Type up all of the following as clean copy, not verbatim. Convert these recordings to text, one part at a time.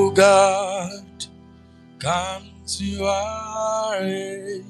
Oh God, come to our aid.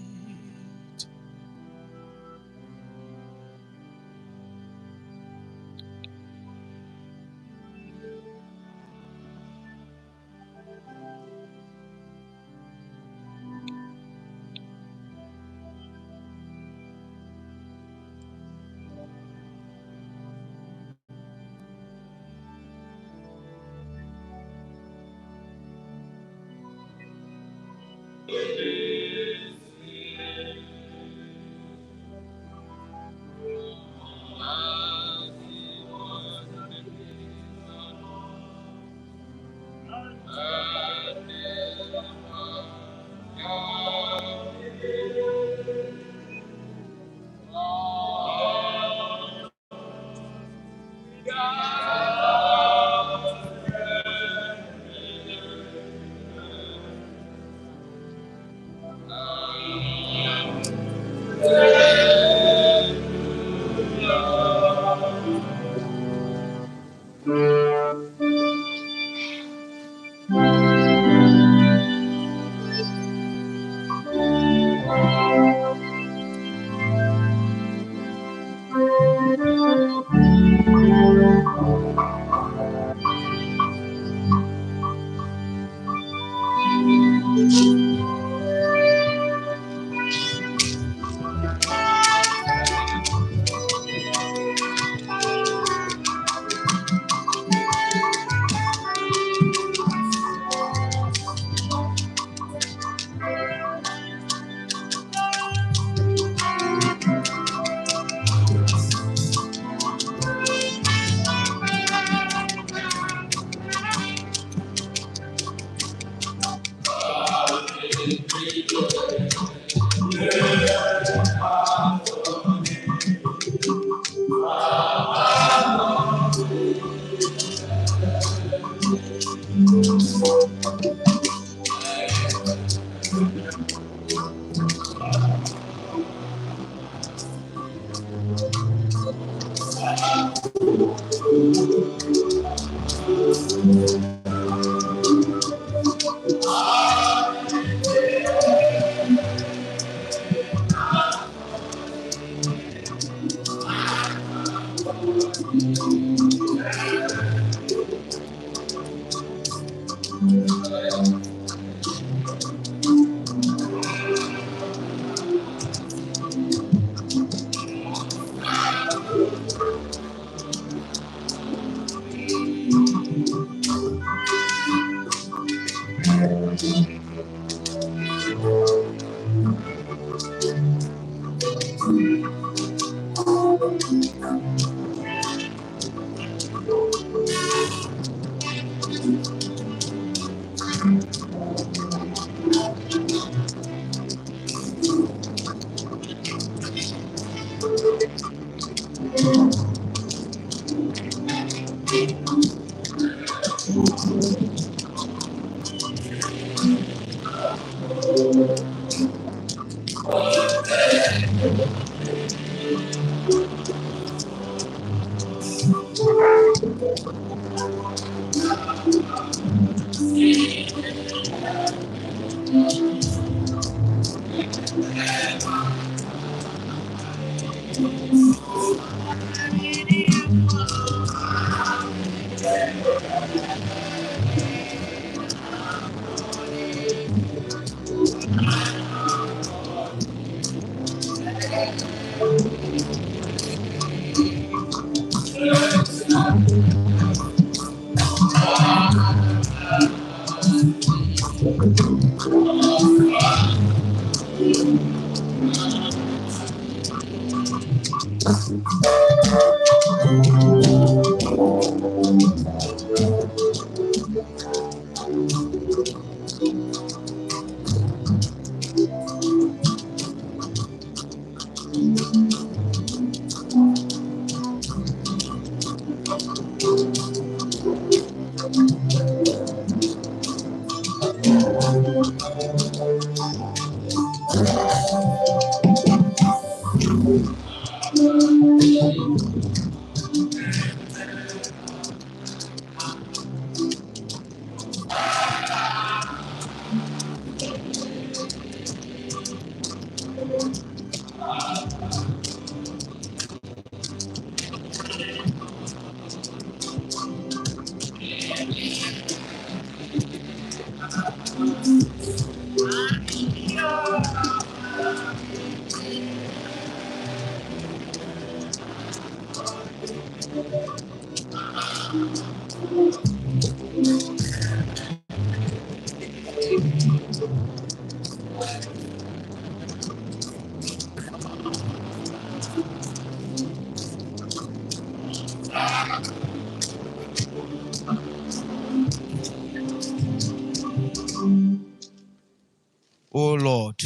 O Lord,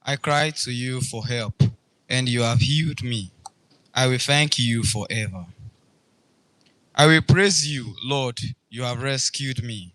I cried to you for help, and you have healed me. I will thank you forever. I will praise you, Lord, you have rescued me.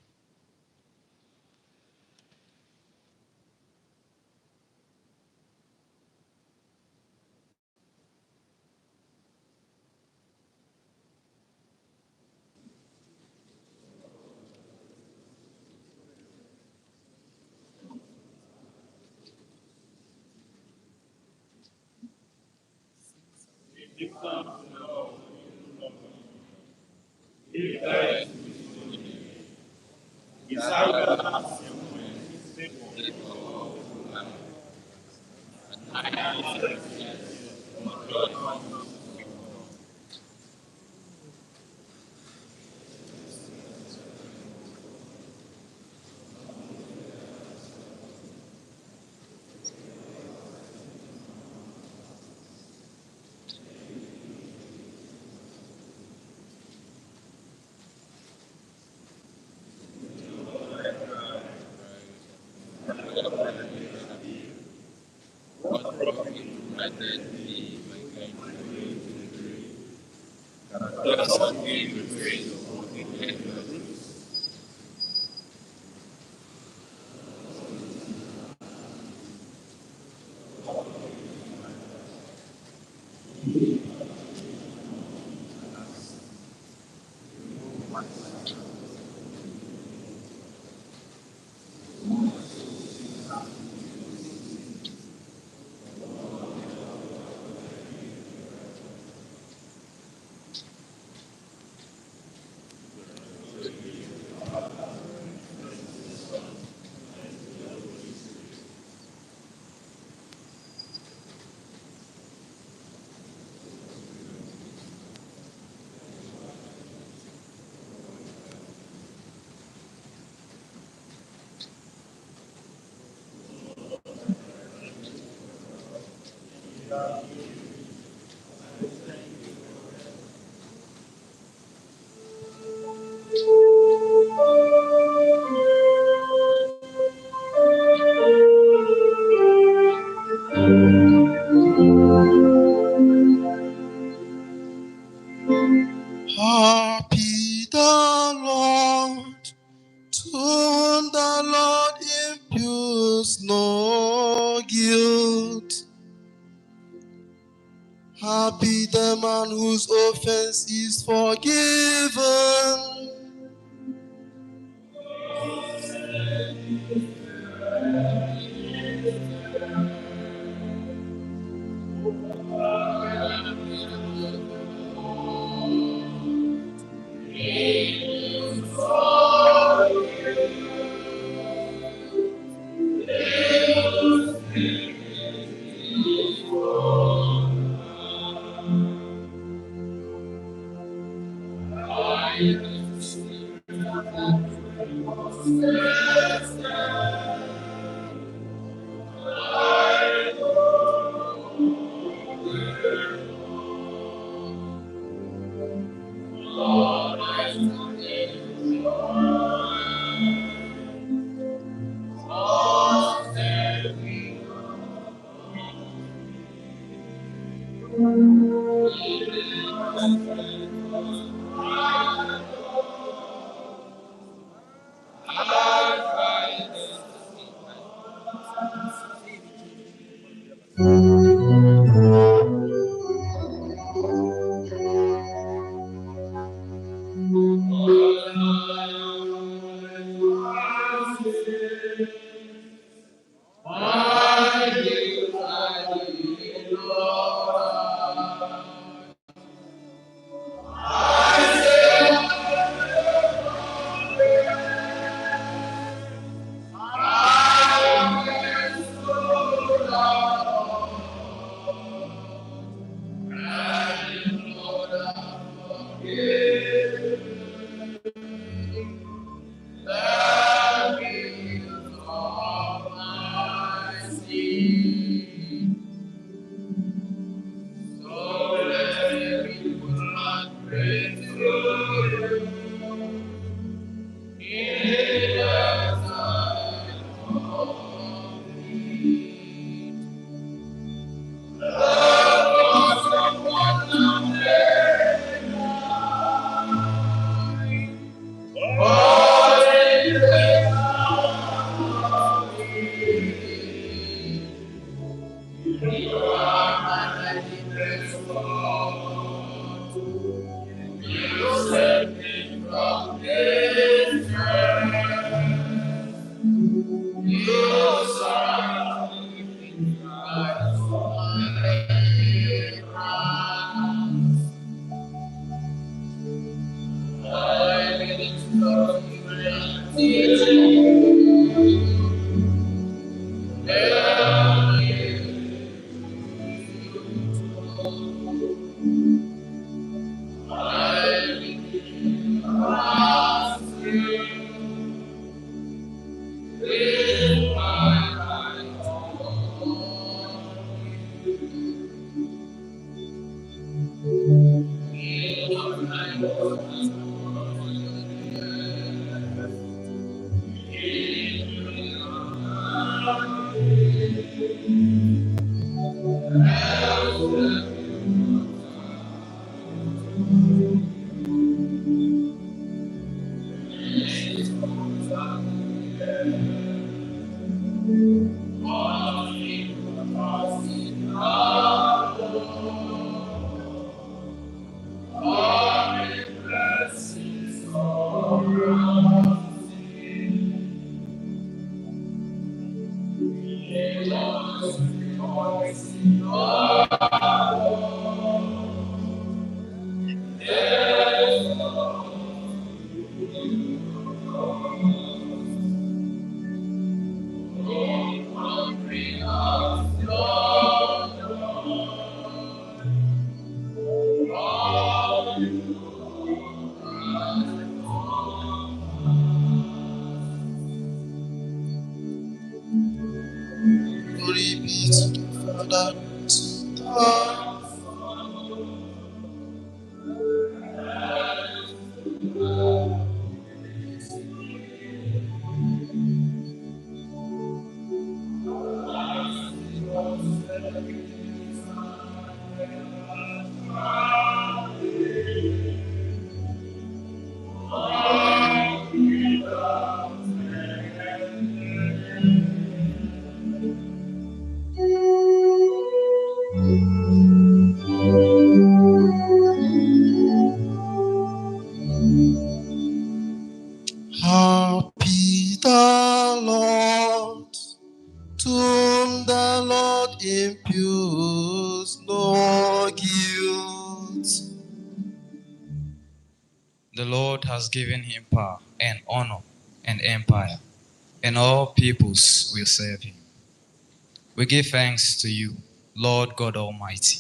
Happy the Lord, to whom the Lord imputes no guilt. Happy the man whose offense is forgiven. Glory be to the Father, to the Happy the Lord, to whom the Lord imputes no guilt. The Lord has given him power and honor and empire, and all peoples will serve him. We give thanks to you, Lord God Almighty.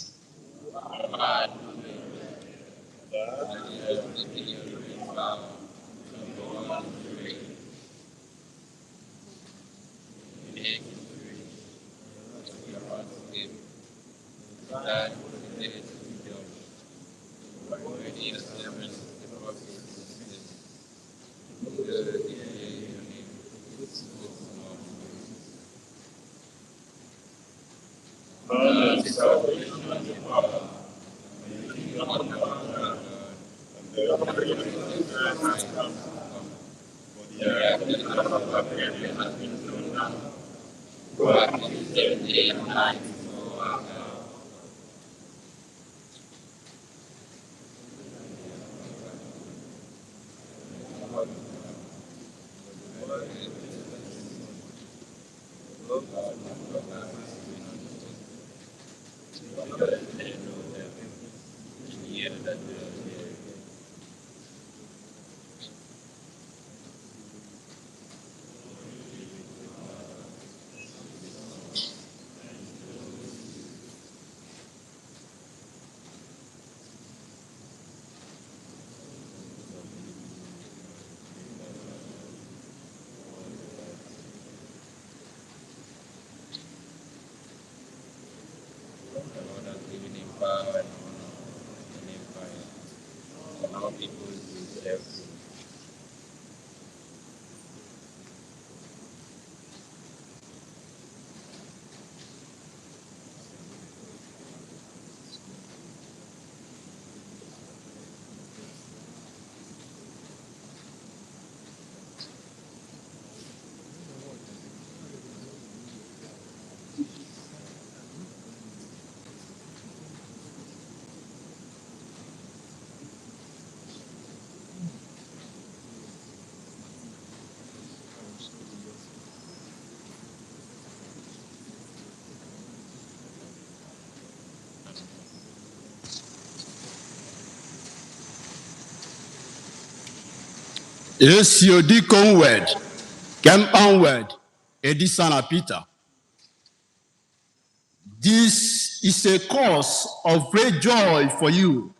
Esio di Conward, Camp Onward, Edisana Peter. This is a cause of great joy for you,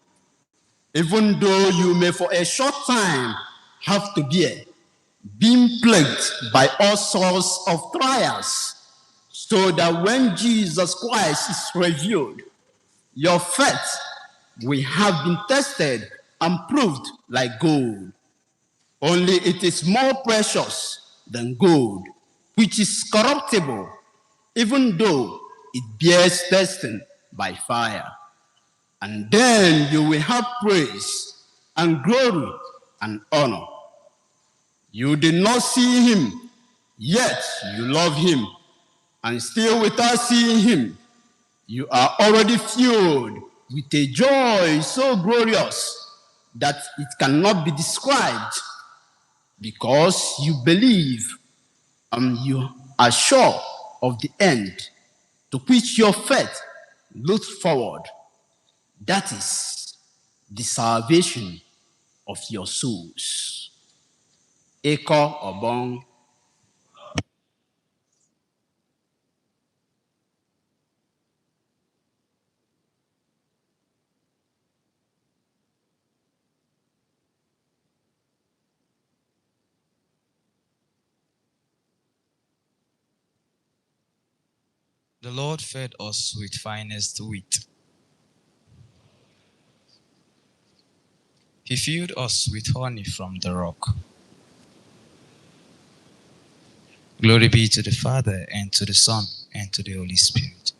even though you may for a short time have to bear, being plagued by all sorts of trials, so that when Jesus Christ is revealed, your faith will have been tested and proved like gold. Only it is more precious than gold, which is corruptible, even though it bears testing by fire. And then you will have praise and glory and honor. You did not see him, yet you love him. And still without seeing him, you are already filled with a joy so glorious that it cannot be described, because you believe and you are sure of the end to which your faith looks forward. That is the salvation of your souls. Eko Obong. The Lord fed us with finest wheat. He filled us with honey from the rock. Glory be to the Father, and to the Son, and to the Holy Spirit.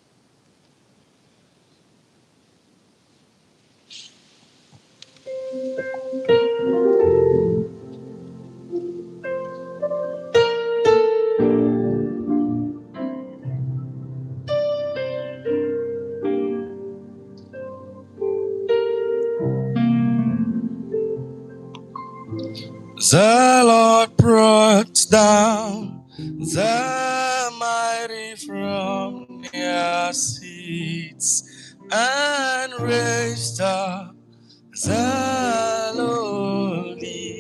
The Lord brought down the mighty from their seats and raised up the lowly.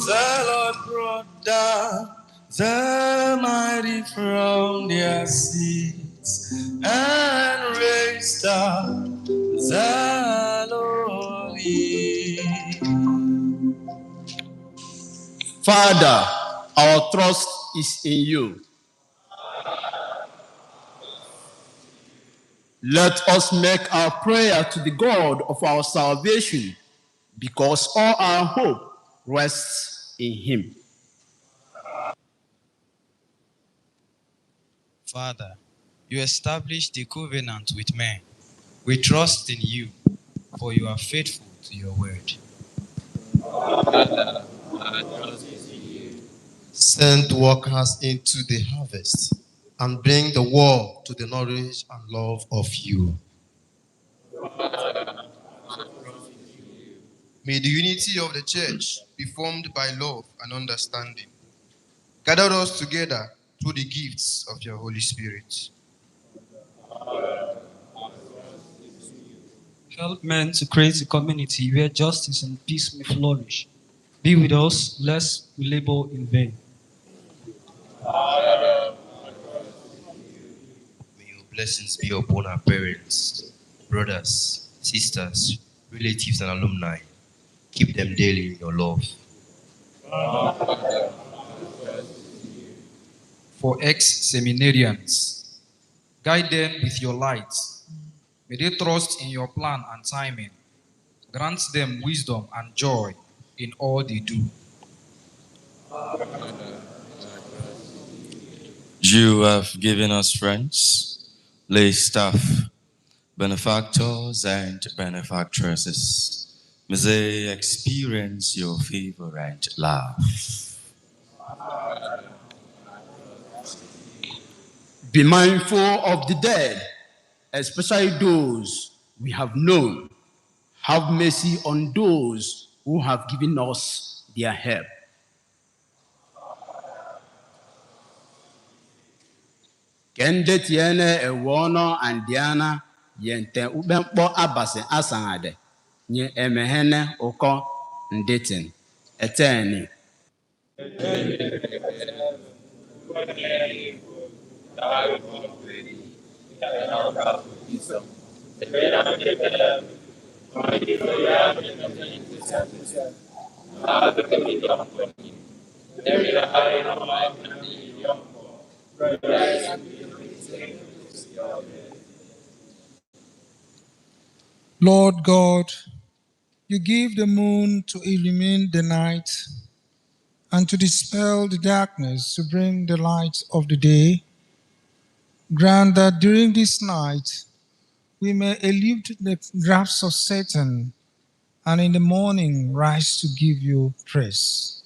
The Lord brought down the mighty from their seats and raised up the lowly. Father, our trust is in you. Let us make our prayer to the God of our salvation, because all our hope rests in him. Father, you established the covenant with men. We trust in you, for you are faithful to your word. Send workers into the harvest and bring the world to the knowledge and love of you. May the unity of the church be formed by love and understanding. Gather us together through the gifts of your Holy Spirit. Help men to create a community where justice and peace may flourish. Be with us, lest we labor in vain. May your blessings be upon our parents, brothers, sisters, relatives, and alumni. Keep them daily in your love. For ex-seminarians, guide them with your light. May they trust in your plan and timing. Grant them wisdom and joy in all they do. You have given us friends, lay staff, benefactors, and benefactresses. May they experience your favor and love. Be mindful of the dead, especially those we have known. Have mercy on those who have given us their help. Kende tiene ewono andiana yente ubempo abase asangade nye emehene uko nditin eteni. Lord God, you give the moon to illumine the night and to dispel the darkness to bring the light of the day. Grant that during this night we may elude the grasp of Satan and in the morning rise to give you praise.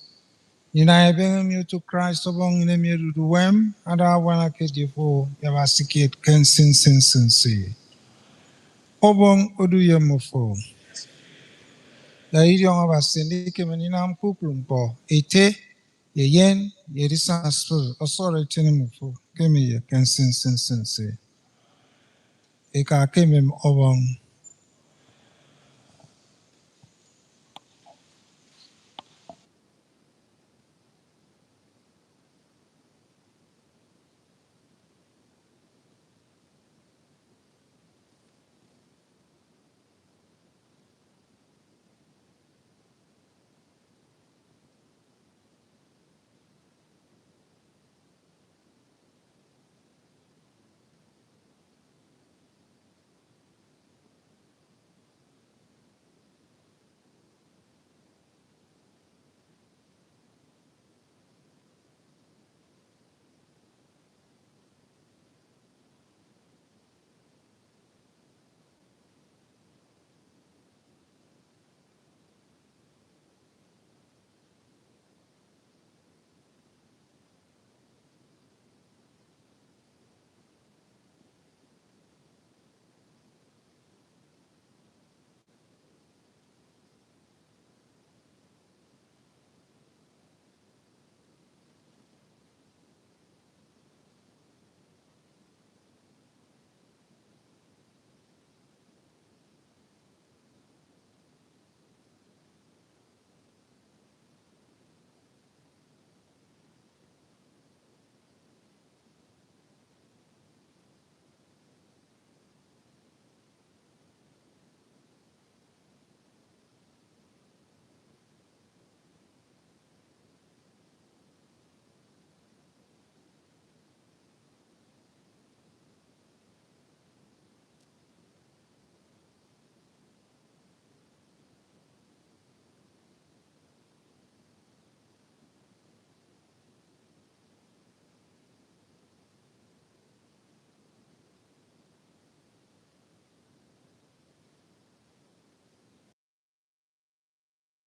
Yina ebeng you to Christ obong in me to wem, and I wanna get you for Yavasikate can sin. Obong odu yemofo. La idiom of a syndicate meninam kuklumpo, ete, ye yen, ye disaster, or sorry tenimufo, came here can sin. Eka came him obong.